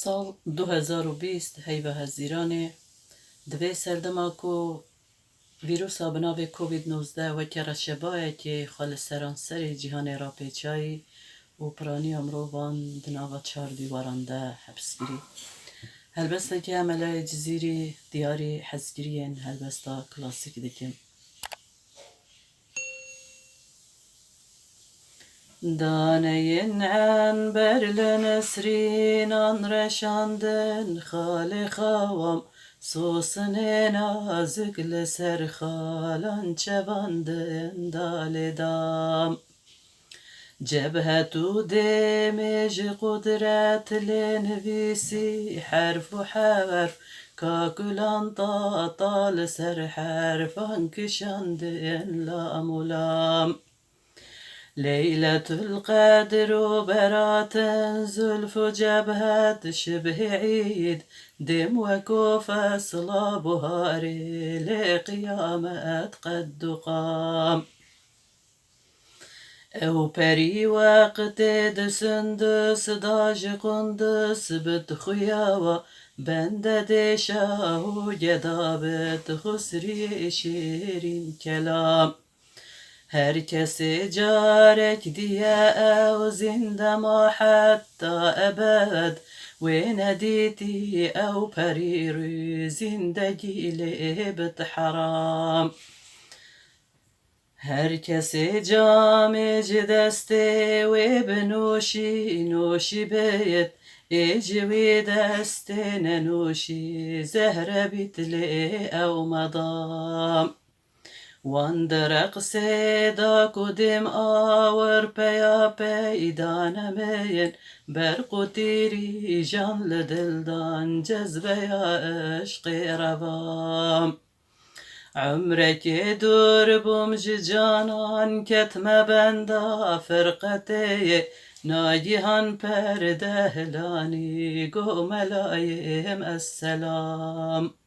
سال 2020 هیوه هزیرانه دوی سردما کو ویروسا بناوی کووید 19 و که رشبایه که خال سرانسر جهان را پیچایی و پرانی امروان دناوا 4 دیوارانده حبس گیری هلبسته که عمله جزیری دیاری حزگیرین هلبسته کلاسیک دکم دانین عنبر لنسرین آن رشاندن خال خوام سوسن نازک لسر خالان چواندن دال دام جبهتو دمج قدرت لنویسی حرف و حرف کاکلان طال سر حرفان کشاندن لام و لام ليلة القدر وبرات زلف جبهة شبه عيد دم وكوفة صلا بهاري لقيامة قد قام او بري وقت دسندس داج قندس بتخياوة بند ديشا وجدابت خسري شيرين كلام herkese carek diye ev zindema hatta ebed ve nediti ev perir zindagi lebet haram herkese cameci deste ve benuşi nuşi beyet ecvi deste nenuşi zehre bitle ev madam واندرق سيدا قدم آور بيا بيدان مين برق تيري جان لدلدان جذبه يا عشق روام عمرك يدور بمج جانان كتم بندا فرقتي ناجيهان پرده لاني قوم لايم السلام